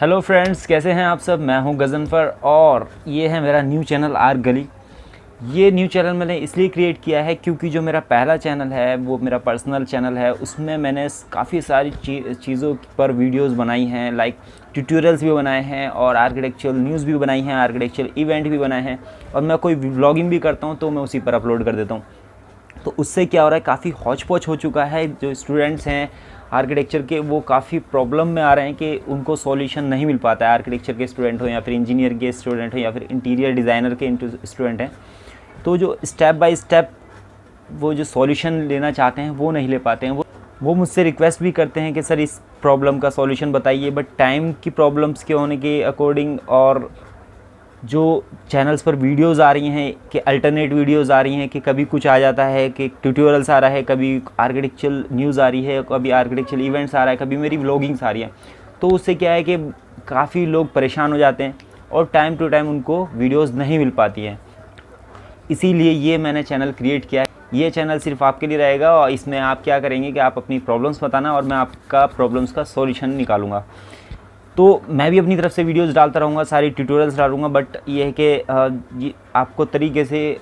Hello friends, कैसे हैं आप सब। मैं हूं गज़नफ़र और ये है मेरा न्यू चैनल आर्क गली। ये न्यू चैनल मैंने इसलिए क्रिएट किया है क्योंकि जो मेरा पहला चैनल है वो मेरा पर्सनल चैनल है। उसमें मैंने काफ़ी सारी चीज़ों पर वीडियोस बनाई हैं, लाइक ट्यूटोरियल्स भी बनाए हैं और आर्किटेक्चरल न्यूज़ भी बनाई हैं, आर्किटेक्चरल इवेंट भी बनाए हैं। और मैं कोई व्लॉगिंग भी करता हूँ तो मैं उसी पर अपलोड कर देता हूँ। तो उससे क्या हो रहा है, काफ़ी हौच पौच हो चुका है। जो स्टूडेंट्स हैं आर्किटेक्चर के वो काफ़ी प्रॉब्लम में आ रहे हैं कि उनको सॉल्यूशन नहीं मिल पाता है। आर्किटेक्चर के स्टूडेंट हो या फिर इंजीनियर के स्टूडेंट हो या फिर इंटीरियर डिज़ाइनर के स्टूडेंट हैं, तो जो स्टेप बाय स्टेप वो जो सॉल्यूशन लेना चाहते हैं वो नहीं ले पाते हैं। वो मुझसे रिक्वेस्ट भी करते हैं कि सर इस प्रॉब्लम का सॉल्यूशन बताइए, बट टाइम की प्रॉब्लम्स के होने के अकॉर्डिंग और जो चैनल्स पर वीडियोस आ रही हैं कि अल्टरनेट वीडियोस आ रही हैं कि कभी कुछ आ जाता है कि ट्यूटोरियल्स आ रहा है, कभी आर्किटेक्चरल न्यूज़ आ रही है, कभी आर्किटेक्चरल इवेंट्स आ रहा है, कभी मेरी व्लॉगिंग्स आ रही हैं। तो उससे क्या है कि काफ़ी लोग परेशान हो जाते हैं और टाइम टू टाइम उनको वीडियोस नहीं मिल पाती हैं। इसीलिए ये मैंने चैनल क्रिएट किया है। ये चैनल सिर्फ आपके लिए रहेगा और इसमें आप क्या करेंगे कि आप अपनी प्रॉब्लम्स बताना और मैं आपका प्रॉब्लम्स का सॉल्यूशन निकालूंगा। तो मैं भी अपनी तरफ से वीडियोस डालता रहूँगा, सारी ट्यूटोरियल्स डालूँगा, बट ये है कि आपको तरीके से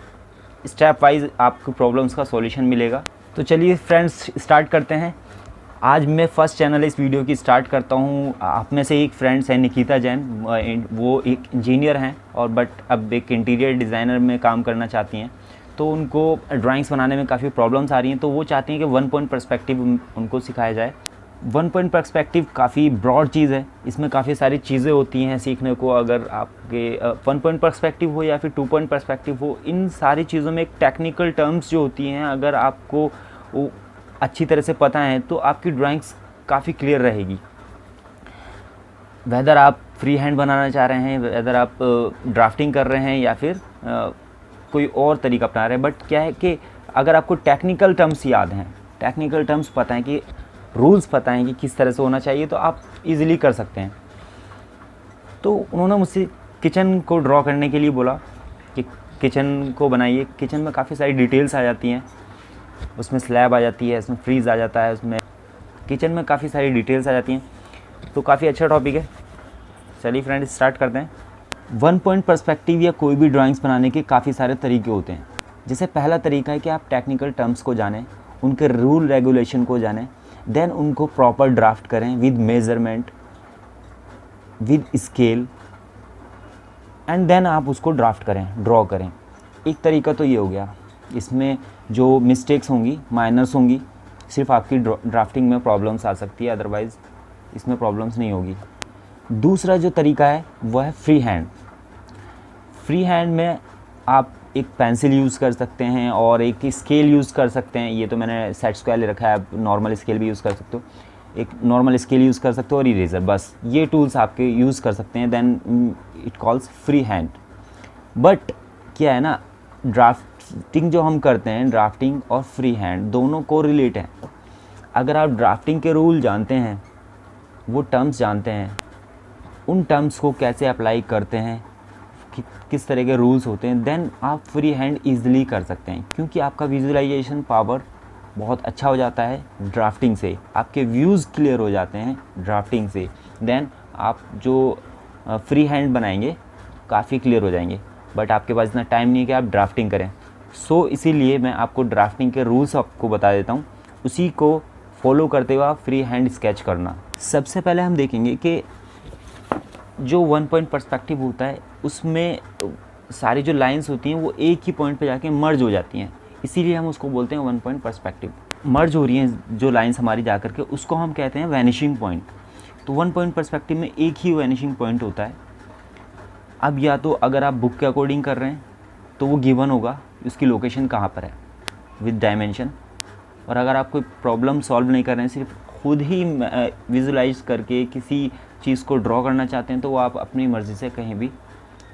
स्टेप वाइज आपको प्रॉब्लम्स का सॉल्यूशन मिलेगा। तो चलिए फ्रेंड्स, स्टार्ट करते हैं। आज मैं फर्स्ट चैनल इस वीडियो की स्टार्ट करता हूँ। आप में से एक फ्रेंड्स है निकिता जैन, वो एक इंजीनियर हैं और बट अब एक इंटीरियर डिज़ाइनर में काम करना चाहती हैं। तो उनको ड्राइंग्स बनाने में काफ़ी प्रॉब्लम्स आ रही हैं, तो वो चाहती हैं कि 1 पॉइंट पर्सपेक्टिव उनको सिखाया जाए। 1 पॉइंट पर्सपेक्टिव काफ़ी ब्रॉड चीज़ है, इसमें काफ़ी सारी चीज़ें होती हैं सीखने को। अगर आपके 1 पॉइंट पर्सपेक्टिव हो या फिर 2 पॉइंट पर्सपेक्टिव हो, इन सारी चीज़ों में एक टेक्निकल टर्म्स जो होती हैं, अगर आपको वो अच्छी तरह से पता है तो आपकी ड्राइंग्स काफ़ी क्लियर रहेगी। वेदर आप फ्री हैंड बनाना चाह रहे हैं, वेदर आप ड्राफ्टिंग कर रहे हैं या फिर कोई और तरीका अपना रहे हैं, बट क्या है कि अगर आपको टेक्निकल टर्म्स याद हैं, टेक्निकल टर्म्स पता है कि रूल्स पता हैं कि किस तरह से होना चाहिए, तो आप इजीली कर सकते हैं। तो उन्होंने मुझसे किचन को ड्रॉ करने के लिए बोला कि किचन को बनाइए। किचन में काफ़ी सारी डिटेल्स आ जाती हैं, उसमें स्लैब आ जाती है, उसमें फ्रीज़ आ जाता है, उसमें किचन में काफ़ी सारी डिटेल्स आ जाती हैं। तो काफ़ी अच्छा टॉपिक है। चलिए फ्रेंड्स, स्टार्ट करते हैं। 1 पॉइंट पर्सपेक्टिव या कोई भी ड्राइंग्स बनाने के काफ़ी सारे तरीके होते हैं। जैसे पहला तरीका है कि आप टेक्निकल टर्म्स को जानें, उनके रूल रेगुलेशन को जानें, देन उनको प्रॉपर ड्राफ्ट करें with measurement, with scale, and then आप उसको ड्राफ्ट करें, ड्रॉ करें। एक तरीका तो ये हो गया। इसमें जो मिस्टेक्स होंगी, माइनर्स होंगी, सिर्फ आपकी ड्राफ्टिंग में प्रॉब्लम्स आ सकती है, अदरवाइज़ इसमें प्रॉब्लम्स नहीं होगी। दूसरा जो तरीका है वह है फ्री हैंड। फ्री हैंड में आप एक पेंसिल यूज़ कर सकते हैं और एक स्केल यूज़ कर सकते हैं। ये तो मैंने सेट स्क्वायर ले रखा है, आप नॉर्मल स्केल भी यूज़ कर सकते हो। एक नॉर्मल स्केल यूज़ कर सकते हो और इरेज़र, बस ये टूल्स आपके यूज़ कर सकते हैं। Then it calls free hand. But क्या है ना, ड्राफ्टिंग जो हम करते हैं, ड्राफ्टिंग और फ्री हैंड दोनों को रिलेट हैं। अगर आप ड्राफ्टिंग के रूल जानते हैं, वो टर्म्स जानते हैं, उन टर्म्स को कैसे अप्लाई करते हैं, किस तरह के रूल्स होते हैं, देन आप फ्री हैंड ईज़िली कर सकते हैं। क्योंकि आपका विजुअलाइजेशन पावर बहुत अच्छा हो जाता है ड्राफ्टिंग से, आपके व्यूज़ क्लियर हो जाते हैं ड्राफ्टिंग से। देन आप जो फ्री हैंड बनाएंगे काफ़ी क्लियर हो जाएंगे, बट आपके पास इतना टाइम नहीं है कि आप ड्राफ्टिंग करें। सो इसीलिए मैं आपको ड्राफ्टिंग के रूल्स आपको बता देता हूँ, उसी को फॉलो करते हुए आप फ्री हैंड स्केच करना। सबसे पहले हम देखेंगे कि जो 1 पॉइंट पर्सपेक्टिव होता है उसमें सारी जो लाइंस होती हैं वो एक ही पॉइंट पे जाके मर्ज हो जाती हैं, इसीलिए हम उसको बोलते हैं 1 पॉइंट पर्सपेक्टिव। मर्ज हो रही हैं जो लाइंस हमारी जाकर के, उसको हम कहते हैं वैनिशिंग पॉइंट। तो 1 पॉइंट पर्सपेक्टिव में एक ही वैनिशिंग पॉइंट होता है। अब या तो अगर आप बुक के अकॉर्डिंग कर रहे हैं तो वो गिवन होगा उसकी लोकेशन कहाँ पर है विद डायमेंशन, और अगर आप कोई प्रॉब्लम सॉल्व नहीं कर रहे हैं, सिर्फ खुद ही विजुलाइज करके किसी चीज़ को ड्रॉ करना चाहते हैं, तो वो आप अपनी मर्ज़ी से कहीं भी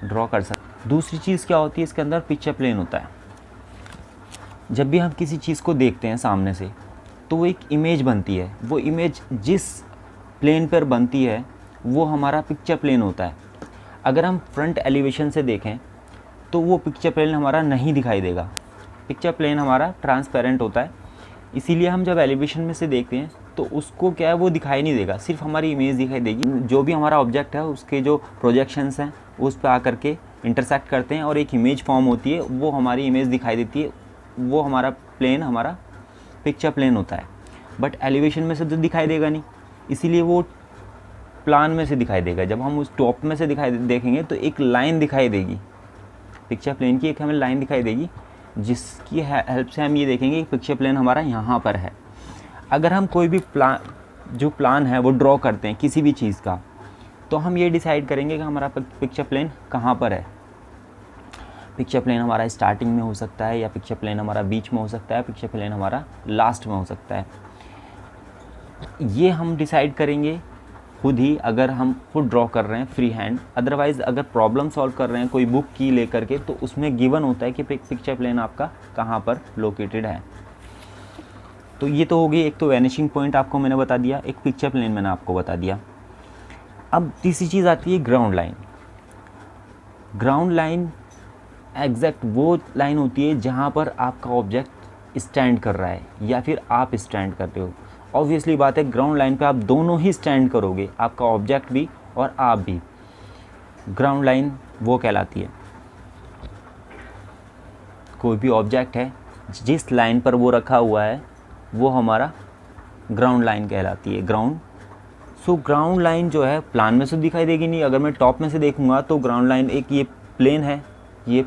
ड्रॉ कर सकते हैं। दूसरी चीज़ क्या होती है, इसके अंदर पिक्चर प्लेन होता है। जब भी हम किसी चीज़ को देखते हैं सामने से तो वो एक इमेज बनती है। वो इमेज जिस प्लेन पर बनती है वो हमारा पिक्चर प्लेन होता है। अगर हम फ्रंट एलिवेशन से देखें तो वो पिक्चर प्लेन हमारा नहीं दिखाई देगा। पिक्चर प्लेन हमारा ट्रांसपेरेंट होता है, इसीलिए हम जब एलिवेशन में से देखते हैं तो उसको क्या है वो दिखाई नहीं देगा, सिर्फ हमारी इमेज दिखाई देगी। जो भी हमारा ऑब्जेक्ट है उसके जो प्रोजेक्शंस हैं उस पर आकर के इंटरसेक्ट करते हैं और एक इमेज फॉर्म होती है, वो हमारी इमेज दिखाई देती है, वो हमारा प्लेन हमारा पिक्चर प्लेन होता है। बट एलिवेशन में से तो दिखाई देगा नहीं, इसीलिए वो प्लान में से दिखाई देगा। जब हम उस टॉप में से देखेंगे तो एक लाइन दिखाई देगी, पिक्चर प्लेन की एक हमें लाइन दिखाई देगी, जिसकी हेल्प से हम ये देखेंगे कि पिक्चर प्लेन हमारा यहाँ पर है। अगर हम कोई भी प्लान है वो ड्रॉ करते हैं किसी भी चीज़ का, तो हम ये डिसाइड करेंगे कि हमारा पिक्चर प्लेन कहाँ पर है। पिक्चर प्लेन हमारा स्टार्टिंग में हो सकता है, या पिक्चर प्लेन हमारा बीच में हो सकता है, पिक्चर प्लेन हमारा लास्ट में हो सकता है। ये हम डिसाइड करेंगे खुद ही, अगर हम खुद ड्रॉ कर रहे हैं फ्री हैंड। अदरवाइज़ अगर प्रॉब्लम सॉल्व कर रहे हैं कोई बुक की लेकर के, तो उसमें गिवन होता है कि पिक्चर प्लेन आपका कहाँ पर लोकेटेड है। तो ये तो हो गई एक तो वैनिशिंग पॉइंट आपको मैंने बता दिया, एक पिक्चर प्लेन मैंने आपको बता दिया। अब तीसरी चीज़ आती है ground line. Ground line exact वो लाइन होती है जहाँ पर आपका ऑब्जेक्ट स्टैंड कर रहा है या फिर आप स्टैंड कर रहे हो। ऑब्वियसली बात है, ग्राउंड लाइन पे आप दोनों ही स्टैंड करोगे, आपका ऑब्जेक्ट भी और आप भी। ग्राउंड लाइन वो कहलाती है, कोई भी ऑब्जेक्ट है जिस लाइन पर वो रखा हुआ है वो हमारा ग्राउंड लाइन कहलाती है। ग्राउंड लाइन जो है प्लान में से दिखाई देगी नहीं। अगर मैं टॉप में से देखूंगा तो ग्राउंड लाइन एक ये प्लेन है, ये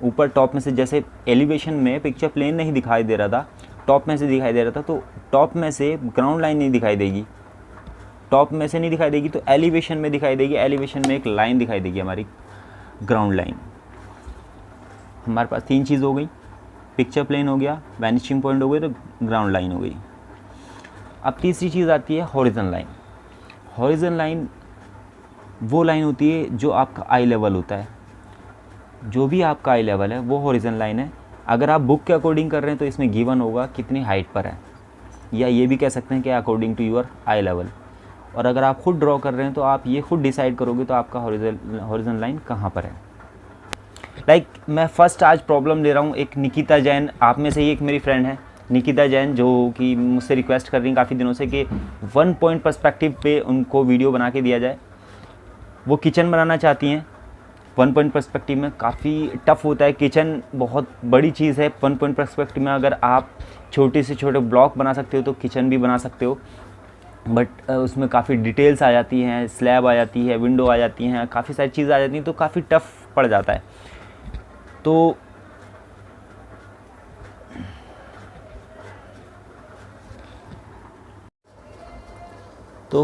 ऊपर टॉप में से, जैसे एलिवेशन में पिक्चर प्लेन नहीं दिखाई दे रहा था, टॉप में से दिखाई दे रहा था, तो टॉप में से ग्राउंड लाइन नहीं दिखाई देगी, टॉप में से नहीं दिखाई देगी तो एलिवेशन में दिखाई देगी। एलिवेशन में एक लाइन दिखाई देगी हमारी ग्राउंड लाइन। हमारे पास तीन चीज़ हो गई, पिक्चर प्लेन हो गया, वैनिशिंग पॉइंट हो गई, तो ग्राउंड लाइन हो गई। अब तीसरी चीज़ आती है हॉरिजन लाइन। हॉरिजन लाइन वो लाइन होती है जो आपका आई लेवल होता है, जो भी आपका आई लेवल है वो हॉरिजन लाइन है। अगर आप बुक के अकॉर्डिंग कर रहे हैं तो इसमें गिवन होगा कितनी हाइट पर है, या ये भी कह सकते हैं कि according to your eye level. और अगर आप खुद ड्रॉ कर रहे हैं तो आप ये खुद डिसाइड करोगे तो आपका हॉरिजन लाइन कहाँ पर है। लाइक मैं फर्स्ट आज प्रॉब्लम ले रहा हूँ, एक निकिता जैन, आप में से ही एक मेरी फ्रेंड है निकिता जैन, जो कि मुझसे रिक्वेस्ट कर रही हैं काफ़ी दिनों से कि 1 पॉइंट पर्सपेक्टिव पे उनको वीडियो बना के दिया जाए। वो किचन बनाना चाहती हैं। 1 पॉइंट पर्सपेक्टिव में काफ़ी टफ होता है, किचन बहुत बड़ी चीज़ है। 1 पॉइंट पर्सपेक्टिव में अगर आप छोटे से छोटे ब्लॉक बना सकते हो तो किचन भी बना सकते हो, बट उसमें काफ़ी डिटेल्स आ जाती हैं, स्लैब आ जाती है, विंडो आ जाती हैं, काफ़ी सारी चीज़ें आ जाती हैं, तो काफ़ी टफ पड़ जाता है। तो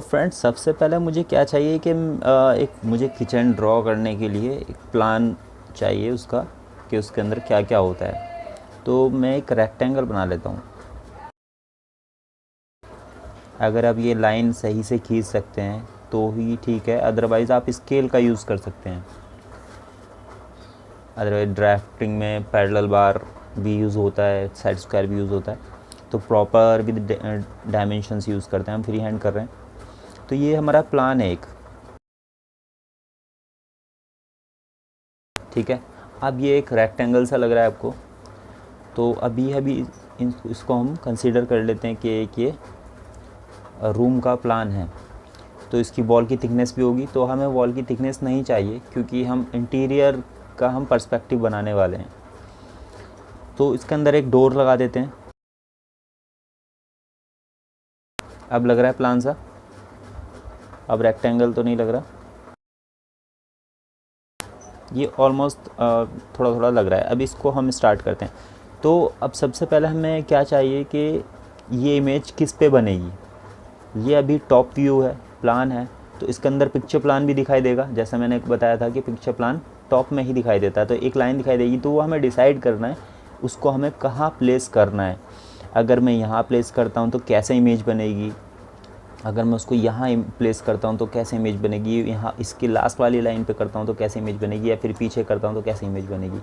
फ्रेंड्स, सबसे पहले मुझे क्या चाहिए कि एक मुझे किचन ड्रॉ करने के लिए एक प्लान चाहिए उसका, कि उसके अंदर क्या क्या होता है। तो मैं एक रेक्टेंगल बना लेता हूँ। अगर आप ये लाइन सही से खींच सकते हैं तो ही ठीक है, अदरवाइज़ आप स्केल का यूज़ कर सकते हैं। अदरवाइज ड्राफ्टिंग में पैरेलल बार भी यूज़ होता है, सेट स्क्वायर भी यूज़ होता है, तो प्रॉपर विद डायमेंशंस यूज़ करते हैं। हम फ्री हैंड कर रहे हैं, तो ये हमारा प्लान है एक, ठीक है। अब ये एक रेक्टेंगल सा लग रहा है आपको, तो अभी इसको हम कंसीडर कर लेते हैं कि एक ये रूम का प्लान है। तो इसकी वॉल की थिकनेस भी होगी, तो हमें वॉल की थिकनेस नहीं चाहिए क्योंकि हम इंटीरियर का हम पर्सपेक्टिव बनाने वाले हैं। तो इसके अंदर एक डोर लगा देते हैं। अब लग रहा है प्लान सा, अब रेक्टेंगल तो नहीं लग रहा, ये ऑलमोस्ट थोड़ा थोड़ा लग रहा है। अब इसको हम स्टार्ट करते हैं। तो अब सबसे पहले हमें क्या चाहिए कि ये इमेज किस पे बनेगी। ये अभी टॉप व्यू है, प्लान है, तो इसके अंदर पिक्चर प्लान भी दिखाई देगा। जैसा मैंने बताया था कि पिक्चर प्लान टॉप में ही दिखाई देता है, तो एक लाइन दिखाई देगी, तो वो हमें डिसाइड करना है उसको हमें कहाँ प्लेस करना है। अगर मैं यहाँ प्लेस करता हूँ तो कैसे इमेज बनेगी, अगर मैं उसको यहाँ प्लेस करता हूँ तो कैसे इमेज बनेगी, यहाँ इसकी लास्ट वाली लाइन पे करता हूँ तो कैसे इमेज बनेगी, या फिर पीछे करता हूँ तो कैसे इमेज बनेगी।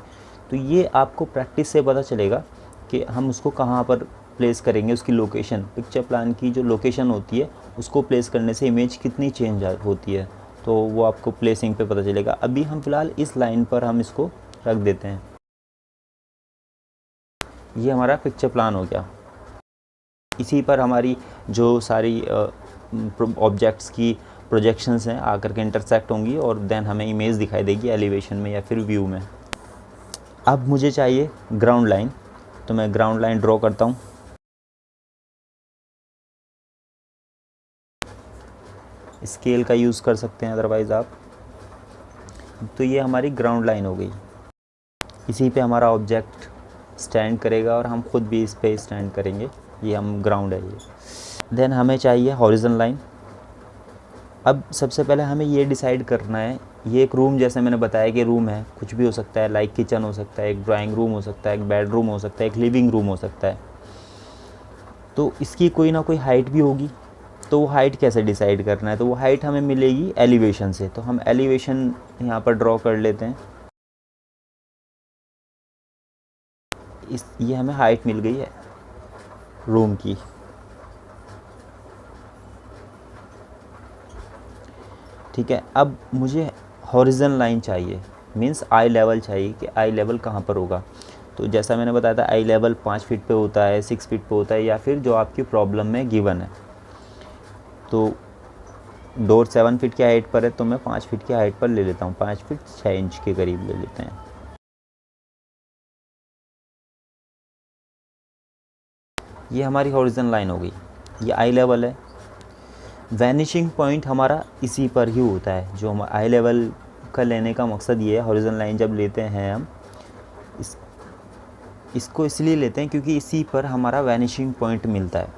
तो ये आपको प्रैक्टिस से पता चलेगा कि हम उसको कहाँ पर प्लेस करेंगे। उसकी लोकेशन, पिक्चर प्लान की जो लोकेशन होती है उसको प्लेस करने से इमेज कितनी चेंज होती है, तो वो आपको प्लेसिंग पे पता चलेगा। अभी हम फ़िलहाल इस लाइन पर हम इसको रख देते हैं। ये हमारा पिक्चर प्लान हो गया। इसी पर हमारी जो सारी ऑब्जेक्ट्स की प्रोजेक्शंस हैं आकर के इंटरसेक्ट होंगी और देन हमें इमेज दिखाई देगी एलिवेशन में या फिर व्यू में। अब मुझे चाहिए ग्राउंड लाइन, तो मैं ग्राउंड लाइन ड्रॉ करता हूँ। स्केल का यूज़ कर सकते हैं अदरवाइज़ आप। तो ये हमारी ग्राउंड लाइन हो गई। इसी पे हमारा ऑब्जेक्ट स्टैंड करेगा और हम खुद भी इस पे स्टैंड करेंगे। ये हम ग्राउंड है ये। देन हमें चाहिए हॉरिजॉन्टल लाइन। अब सबसे पहले हमें ये डिसाइड करना है, ये एक रूम, जैसे मैंने बताया कि रूम है, कुछ भी हो सकता है, लाइक किचन हो सकता है, एक ड्राइंग रूम हो सकता है, एक बेडरूम हो सकता है, एक लिविंग रूम हो सकता है। तो इसकी कोई ना कोई हाइट भी होगी। तो वो हाइट कैसे डिसाइड करना है, तो वो हाइट हमें मिलेगी एलिवेशन से। तो हम एलिवेशन यहाँ पर ड्रॉ कर लेते हैं। ये हमें हाइट मिल गई है रूम की। ठीक है, अब मुझे हॉरिजॉन्टल लाइन चाहिए, मींस आई लेवल चाहिए कि आई लेवल कहाँ पर होगा। तो जैसा मैंने बताया था आई लेवल 5 फीट पे होता है, 6 फीट पे होता है, या फिर जो आपकी प्रॉब्लम में गिवन है। तो डोर 7 फीट की हाइट पर है तो मैं 5 फीट की हाइट पर ले लेता हूँ, 5 फीट 6 इंच के करीब ले लेते हैं। ये हमारी हॉरिजॉन्टल लाइन हो गई, ये आई लेवल है। वैनिशिंग पॉइंट हमारा इसी पर ही होता है। जो हम आई लेवल का लेने का मकसद ये है, हॉरिजॉन्टल लाइन जब लेते हैं हम इसको इसलिए लेते हैं क्योंकि इसी पर हमारा वैनिशिंग पॉइंट मिलता है।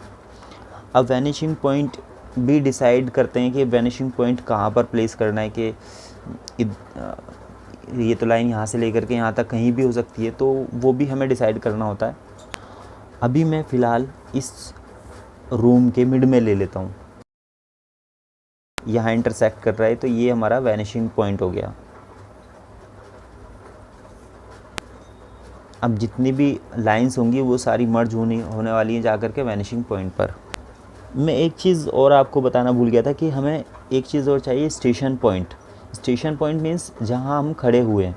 अब वैनिशिंग पॉइंट भी डिसाइड करते हैं कि वैनिशिंग पॉइंट कहाँ पर प्लेस करना है, कि ये तो लाइन यहाँ से लेकर के यहाँ तक कहीं भी हो सकती है, तो वो भी हमें डिसाइड करना होता है। अभी मैं फ़िलहाल इस रूम के मिड में ले लेता हूँ, यहाँ इंटरसेक्ट कर रहा है, तो ये हमारा वैनिशिंग पॉइंट हो गया। अब जितनी भी लाइंस होंगी वो सारी मर्ज होने वाली हैं जाकर के वैनिशिंग पॉइंट पर। मैं एक चीज़ और आपको बताना भूल गया था कि हमें एक चीज़ और चाहिए, station point. Station point means जहाँ हम खड़े हुए हैं।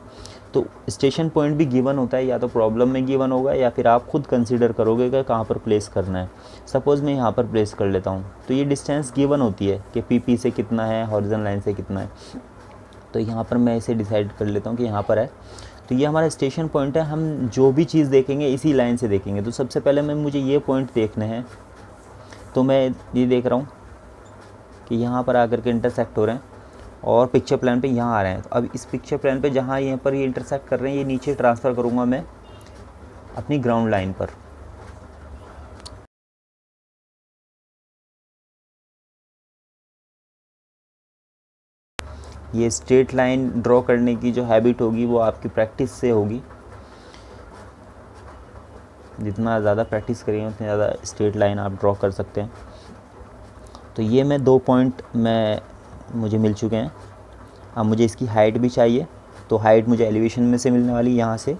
तो स्टेशन पॉइंट भी गिवन होता है, या तो प्रॉब्लम में गिवन होगा या फिर आप खुद कंसीडर करोगे कि कहाँ पर प्लेस करना है। सपोज़ मैं यहाँ पर प्लेस कर लेता हूँ, तो ये डिस्टेंस गिवन होती है कि पी से कितना है, हॉरिजॉन्टल लाइन से कितना है। तो यहाँ पर मैं इसे डिसाइड कर लेता हूँ कि यहाँ पर है। तो ये हमारा स्टेशन पॉइंट है। हम जो भी चीज़ देखेंगे इसी लाइन से देखेंगे। तो सबसे पहले मुझे ये पॉइंट देखने हैं। तो मैं ये देख रहा हूँ कि यहाँ पर आकर के इंटरसेक्ट हो रहे हैं और पिक्चर प्लान पे यहाँ आ रहे हैं। तो अब इस पिक्चर प्लान पे जहाँ यहाँ पर ये इंटरसेक्ट कर रहे हैं, ये नीचे ट्रांसफ़र करूँगा मैं अपनी ग्राउंड लाइन पर। ये स्ट्रेट लाइन ड्रॉ करने की जो हैबिट होगी वो आपकी प्रैक्टिस से होगी। जितना ज़्यादा प्रैक्टिस करेंगे उतनी ज़्यादा स्ट्रेट लाइन आप ड्रॉ कर सकते हैं। तो ये मैं 2 पॉइंट मुझे मिल चुके हैं। अब मुझे इसकी हाइट भी चाहिए, तो हाइट मुझे एलिवेशन में से मिलने वाली यहाँ से।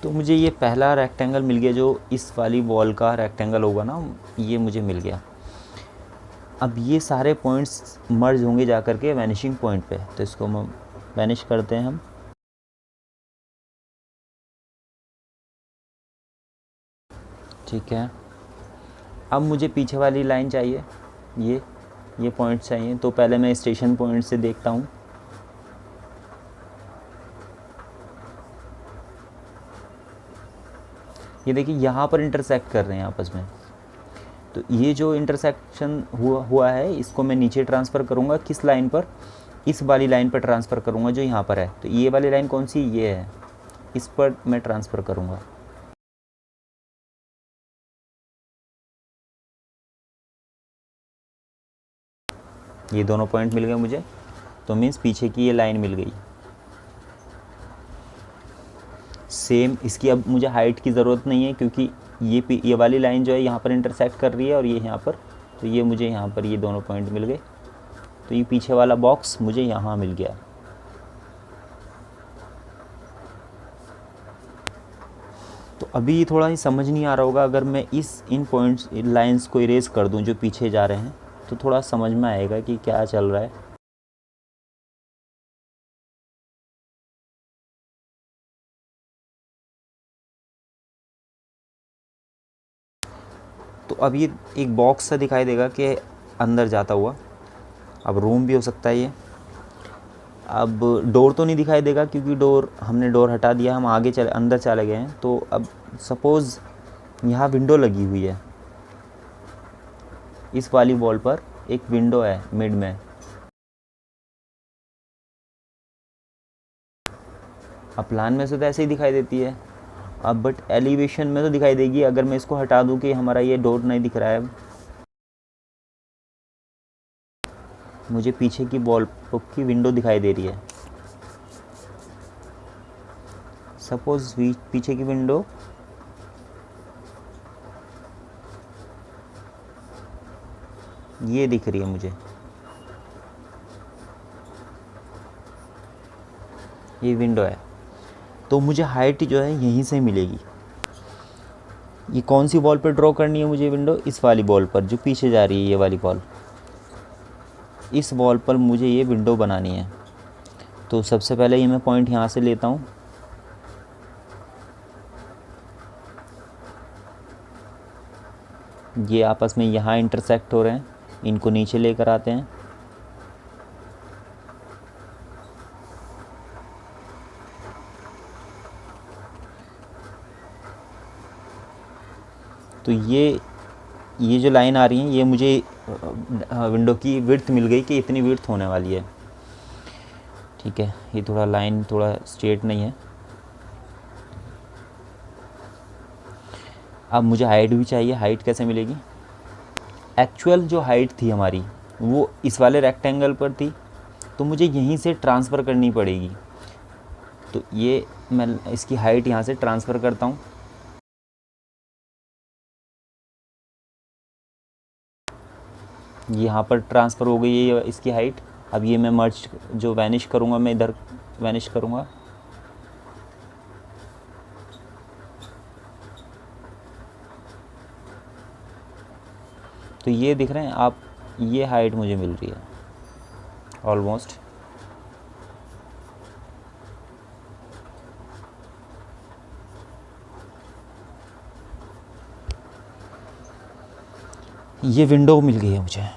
तो मुझे ये पहला रेक्टेंगल मिल गया, जो इस वाली वॉल का रेक्टेंगल होगा ना, ये मुझे मिल गया। अब ये सारे पॉइंट्स मर्ज होंगे जा कर के वैनिशिंग पॉइंट पे। तो इसको हम वैनिश करते हैं हम। ठीक है, अब मुझे पीछे वाली लाइन चाहिए, ये पॉइंट चाहिए। तो पहले मैं स्टेशन पॉइंट से देखता हूँ। ये देखिए यहाँ पर इंटरसेक्ट कर रहे हैं आपस में। तो ये जो इंटरसेक्शन हुआ है, इसको मैं नीचे ट्रांसफ़र करूँगा। किस लाइन पर? इस वाली लाइन पर ट्रांसफ़र करूँगा जो यहाँ पर है। तो ये वाली लाइन कौन सी? ये है, इस पर मैं ट्रांसफ़र करूँगा। ये दोनों पॉइंट मिल गए मुझे, तो मीन्स पीछे की ये लाइन मिल गई। सेम इसकी अब मुझे हाइट की ज़रूरत नहीं है, क्योंकि ये वाली लाइन जो है यहाँ पर इंटरसेक्ट कर रही है और ये यहाँ पर। तो ये मुझे यहाँ पर ये दोनों पॉइंट मिल गए। तो ये पीछे वाला बॉक्स मुझे यहाँ मिल गया। तो अभी थोड़ा ही समझ नहीं आ रहा होगा, अगर मैं इन पॉइंट्स लाइंस को इरेज कर दूं जो पीछे जा रहे हैं तो थोड़ा समझ में आएगा कि क्या चल रहा है। तो अब ये एक बॉक्स सा दिखाई देगा कि अंदर जाता हुआ, अब रूम भी हो सकता है ये। अब डोर तो नहीं दिखाई देगा क्योंकि हमने डोर हटा दिया, हम आगे अंदर चले गए हैं। तो अब सपोज़ यहाँ विंडो लगी हुई है, इस वाली वॉल पर एक विंडो है मिड में। अब प्लान में से तो ऐसे ही दिखाई देती है, अब बट एलिवेशन में तो दिखाई देगी। अगर मैं इसको हटा दूं कि हमारा ये डोर नहीं दिख रहा है, मुझे पीछे की वॉल की विंडो दिखाई दे रही है। सपोज पीछे की विंडो ये दिख रही है मुझे, ये विंडो है। तो मुझे हाइट जो है यहीं से मिलेगी। ये कौन सी वॉल पर ड्रॉ करनी है मुझे विंडो? इस वाली वॉल पर जो पीछे जा रही है, ये वाली वॉल, इस वॉल पर मुझे ये विंडो बनानी है। तो सबसे पहले ये मैं पॉइंट यहाँ से लेता हूँ, ये आपस में यहाँ इंटरसेक्ट हो रहे हैं, इनको नीचे लेकर आते हैं। तो ये जो लाइन आ रही है, ये मुझे विंडो की विड्थ मिल गई कि इतनी विड्थ होने वाली है। ठीक है, ये थोड़ा लाइन थोड़ा स्ट्रेट नहीं है। अब मुझे हाइट भी चाहिए। हाइट कैसे मिलेगी? एक्चुअल जो हाइट थी हमारी वो इस वाले रेक्टेंगल पर थी, तो मुझे यहीं से ट्रांसफ़र करनी पड़ेगी। तो ये मैं इसकी हाइट यहाँ से ट्रांसफ़र करता हूँ। यहाँ पर ट्रांसफ़र हो गई है इसकी हाइट। अब ये मैं मर्ज जो वैनिश करूँगा, मैं इधर वैनिश करूँगा। तो ये दिख रहे हैं आप, ये हाइट मुझे मिल रही है ऑलमोस्ट। ये विंडो मिल गई है मुझे।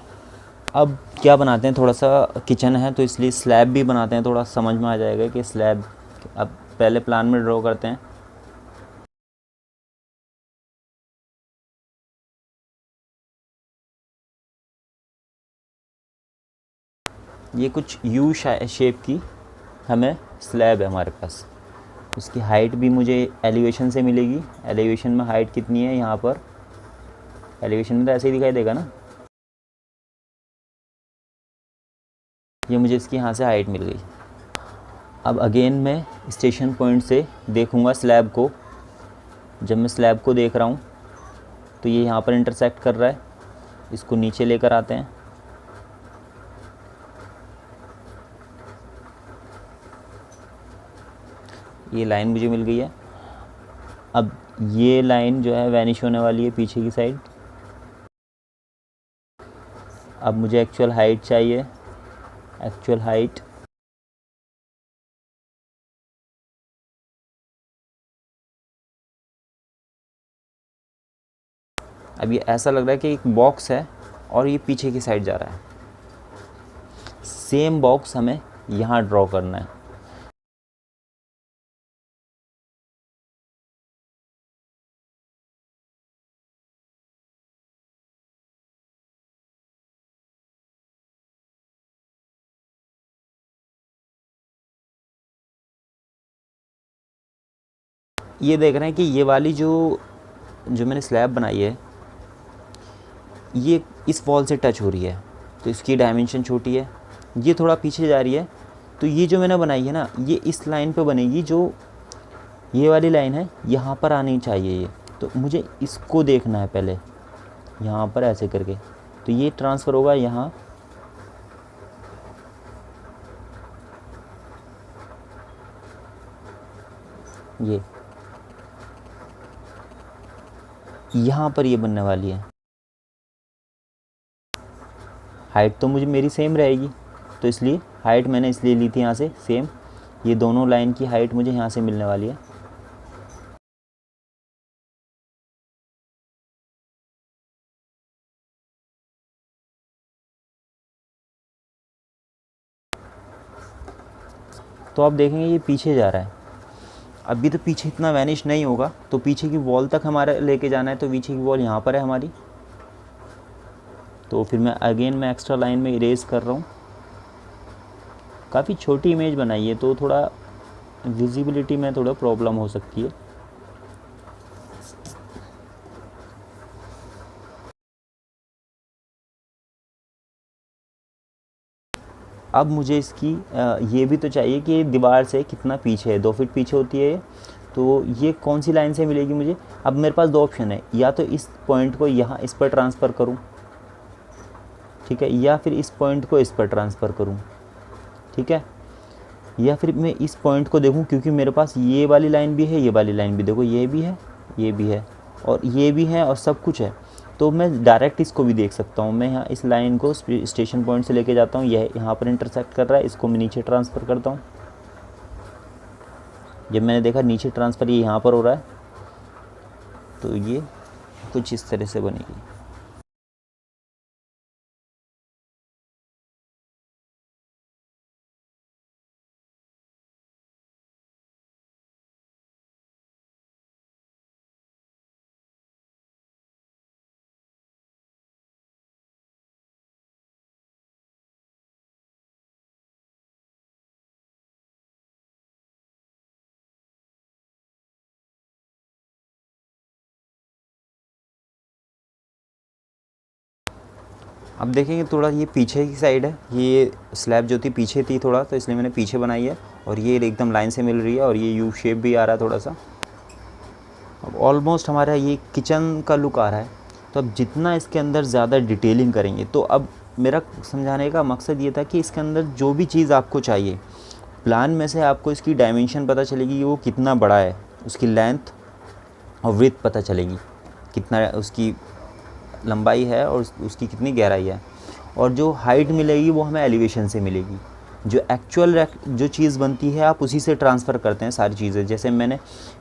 अब क्या बनाते हैं, थोड़ा सा किचन है तो इसलिए स्लैब भी बनाते हैं, थोड़ा समझ में आ जाएगा कि स्लैब। अब पहले प्लान में ड्रॉ करते हैं। ये कुछ यू शेप की हमें स्लैब है हमारे पास। उसकी हाइट भी मुझे एलिवेशन से मिलेगी। एलिवेशन में हाइट कितनी है? यहाँ पर एलिवेशन में तो ऐसे ही दिखाई देगा ना। ये मुझे इसकी यहाँ से हाइट मिल गई। अब अगेन मैं स्टेशन पॉइंट से देखूँगा स्लैब को। जब मैं स्लैब को देख रहा हूँ तो ये यहाँ पर इंटरसेक्ट कर रहा है, इसको नीचे लेकर आते हैं। ये लाइन मुझे मिल गई है। अब ये लाइन जो है वैनिश होने वाली है पीछे की साइड। अब मुझे एक्चुअल हाइट चाहिए। एक्चुअल हाइट अब ये ऐसा लग रहा है कि एक बॉक्स है और ये पीछे की साइड जा रहा है। सेम बॉक्स हमें यहाँ ड्रॉ करना है। ये देख रहे हैं कि ये वाली जो मैंने स्लैब बनाई है, ये इस वॉल से टच हो रही है, तो इसकी डायमेंशन छोटी है। ये थोड़ा पीछे जा रही है, तो ये जो मैंने बनाई है ना, ये इस लाइन पे बनेगी। जो ये वाली लाइन है यहाँ पर आनी चाहिए ये। तो मुझे इसको देखना है पहले, यहाँ पर ऐसे करके। तो ये ट्रांसफ़र होगा यहाँ, ये यहाँ पर ये बनने वाली है। हाइट तो मुझे मेरी सेम रहेगी, तो इसलिए हाइट मैंने इसलिए ली थी यहाँ से सेम। ये दोनों लाइन की हाइट मुझे यहाँ से मिलने वाली है। तो आप देखेंगे ये पीछे जा रहा है। अभी तो पीछे इतना वैनिश नहीं होगा, तो पीछे की वॉल तक हमारा लेके जाना है, तो पीछे की वॉल यहाँ पर है हमारी। तो फिर मैं एक्स्ट्रा लाइन में इरेज कर रहा हूँ। काफ़ी छोटी इमेज बनाई है, तो थोड़ा विजिबिलिटी में थोड़ा प्रॉब्लम हो सकती है। अब मुझे इसकी ये भी तो चाहिए कि दीवार से कितना पीछे है। 2 फीट पीछे होती है, तो ये कौन सी लाइन से मिलेगी मुझे। अब मेरे पास 2 ऑप्शन है, या तो इस पॉइंट को यहाँ इस पर ट्रांसफ़र करूँ, ठीक है, या फिर इस पॉइंट को इस पर ट्रांसफ़र करूँ, ठीक है, या फिर मैं इस पॉइंट को देखूँ, क्योंकि मेरे पास ये वाली लाइन भी है, ये वाली लाइन भी, देखो ये भी है, ये भी है, और ये भी है, और सब कुछ है। तो मैं डायरेक्ट इसको भी देख सकता हूँ। मैं यहाँ इस लाइन को स्टेशन पॉइंट से लेके जाता हूँ, यह यहाँ पर इंटरसेक्ट कर रहा है, इसको मैं नीचे ट्रांसफ़र करता हूँ। जब मैंने देखा नीचे ट्रांसफ़र ये यहाँ पर हो रहा है, तो ये कुछ इस तरह से बनेगी। अब देखेंगे थोड़ा ये पीछे की साइड है, ये स्लैब जो थी पीछे थी थोड़ा, तो इसलिए मैंने पीछे बनाई है, और ये एकदम लाइन से मिल रही है, और ये यू शेप भी आ रहा है थोड़ा सा। अब ऑलमोस्ट हमारा ये किचन का लुक आ रहा है। तो अब जितना इसके अंदर ज़्यादा डिटेलिंग करेंगे, तो अब मेरा समझाने का मकसद ये था कि इसके अंदर जो भी चीज़ आपको चाहिए, प्लान में से आपको इसकी डायमेंशन पता चलेगी कि वो कितना बड़ा है, उसकी लेंथ और विड्थ पता चलेगी, कितना उसकी लंबाई है और उसकी कितनी गहराई है। और जो हाइट मिलेगी वो हमें एलिवेशन से मिलेगी। जो एक्चुअल जो चीज़ बनती है आप उसी से ट्रांसफ़र करते हैं सारी चीज़ें। जैसे मैंने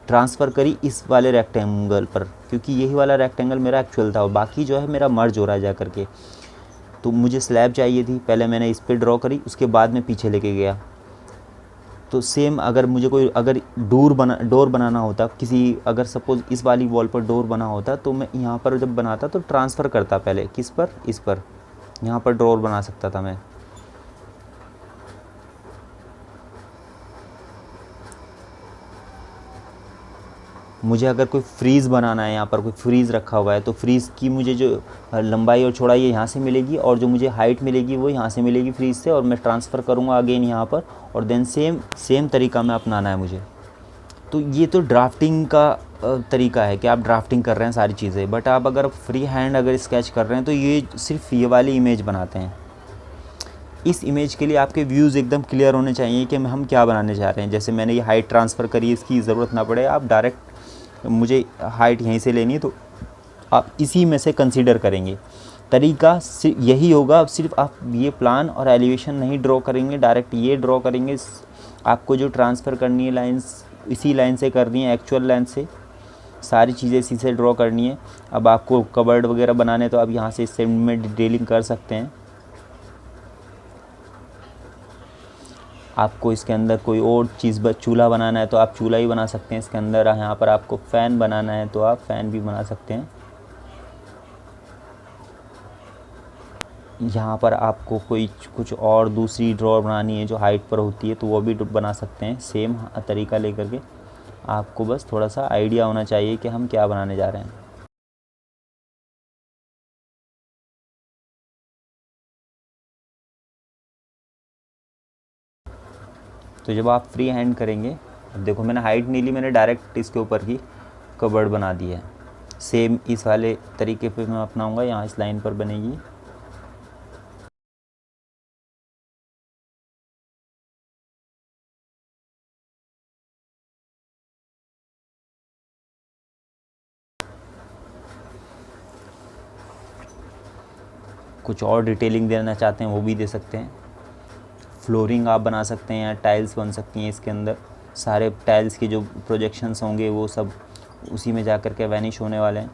ट्रांसफ़र करी इस वाले रेक्टेंगल पर, क्योंकि यही वाला रेक्टेंगल मेरा एक्चुअल था, और बाकी जो है मेरा मर्ज हो रहा है जा करके। तो मुझे स्लैब चाहिए थी, पहले मैंने इस पर ड्रॉ करी, उसके बाद मैं पीछे लेके गया। तो सेम अगर मुझे कोई अगर डोर बनाना होता किसी, अगर सपोज़ इस वाली वॉल पर डोर बना होता, तो मैं यहाँ पर जब बनाता तो ट्रांसफ़र करता पहले किस पर, इस पर, यहाँ पर डोर बना सकता था मैं। मुझे अगर कोई फ्रीज़ बनाना है, यहाँ पर कोई फ्रीज़ रखा हुआ है, तो फ्रीज़ की मुझे जो लंबाई और चौड़ाई है यहाँ से मिलेगी, और जो मुझे हाइट मिलेगी वो यहाँ से मिलेगी फ्रीज़ से, और मैं ट्रांसफ़र करूँगा अगेन यहाँ पर, और देन सेम तरीका में अपनाना है मुझे। तो ये तो ड्राफ्टिंग का तरीका है कि आप ड्राफ्टिंग कर रहे हैं सारी चीज़ें। बट आप अगर फ्री हैंड अगर स्केच कर रहे हैं, तो ये सिर्फ ये वाली इमेज बनाते हैं। इस इमेज के लिए आपके व्यूज़ एकदम क्लियर होने चाहिए कि हम क्या बनाने चाह रहे हैं। जैसे मैंने ये हाइट ट्रांसफ़र करी, इसकी ज़रूरत ना पड़े, आप डायरेक्ट मुझे हाइट यहीं से लेनी है, तो आप इसी में से कंसीडर करेंगे। तरीका यही होगा। अब सिर्फ आप ये प्लान और एलिवेशन नहीं ड्रॉ करेंगे, डायरेक्ट ये ड्रॉ करेंगे। आपको जो ट्रांसफ़र करनी है लाइंस, इसी लाइन से करनी है, एक्चुअल लाइन से सारी चीज़ें इसी से ड्रॉ करनी है। अब आपको कबर्ड वगैरह बनाने, तो आप यहाँ से इससे में डिटेलिंग कर सकते हैं। आपको इसके अंदर कोई और चीज़ चूल्हा बनाना है, तो आप चूल्हा ही बना सकते हैं इसके अंदर। यहाँ पर आपको फ़ैन बनाना है, तो आप फ़ैन भी बना सकते हैं। यहाँ पर आपको कोई कुछ और दूसरी ड्रॉ बनानी है जो हाइट पर होती है, तो वो भी बना सकते हैं सेम तरीका लेकर के। आपको बस थोड़ा सा आइडिया होना चाहिए कि हम क्या बनाने जा रहे हैं। तो जब आप फ्री हैंड करेंगे, देखो मैंने हाइट नहीं ली, मैंने डायरेक्ट इसके ऊपर की कबर्ड बना दी है। सेम इस वाले तरीके पे मैं अपनाऊंगा, यहाँ इस लाइन पर बनेगी। कुछ और डिटेलिंग देना चाहते हैं वो भी दे सकते हैं। फ्लोरिंग आप बना सकते हैं या टाइल्स बन सकती हैं इसके अंदर। सारे टाइल्स के जो प्रोजेक्शंस होंगे वो सब उसी में जा कर के वैनिश होने वाले हैं।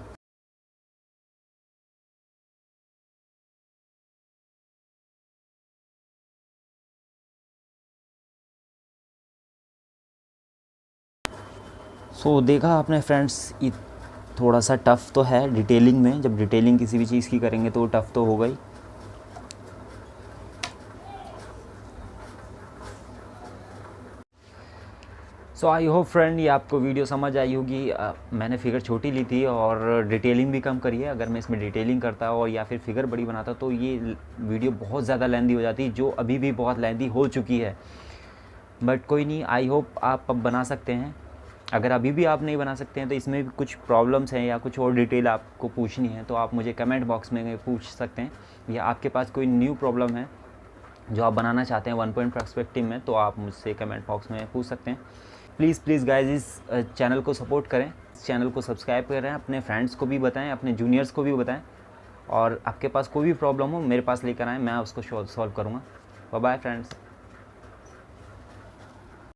सो देखा आपने फ्रेंड्स, ये थोड़ा सा टफ़ तो है डिटेलिंग में। जब डिटेलिंग किसी भी चीज़ की करेंगे तो टफ़ तो होगा ही। सो आई होप फ्रेंड ये आपको वीडियो समझ आई होगी। मैंने फ़िगर छोटी ली थी और डिटेलिंग भी कम करी है। अगर मैं इसमें डिटेलिंग करता और या फिर फ़िगर बड़ी बनाता तो ये वीडियो बहुत ज़्यादा लेंदी हो जाती, जो अभी भी बहुत लेंदी हो चुकी है। बट कोई नहीं, आई होप आप अब बना सकते हैं। अगर अभी भी आप नहीं बना सकते हैं तो इसमें भी कुछ प्रॉब्लम्स हैं या कुछ और डिटेल आपको पूछनी है तो आप मुझे कमेंट बॉक्स में पूछ सकते हैं। या आपके पास कोई न्यू प्रॉब्लम है जो आप बनाना चाहते हैं 1 पॉइंट पर्सपेक्टिव में, तो आप मुझसे कमेंट बॉक्स में पूछ सकते हैं। प्लीज़ गाइज इस चैनल को सपोर्ट करें, इस चैनल को सब्सक्राइब करें, अपने फ्रेंड्स को भी बताएं, अपने जूनियर्स को भी बताएं। और आपके पास कोई भी प्रॉब्लम हो मेरे पास लेकर आएँ, मैं उसको सॉल्व करूँगा। Bye bye friends.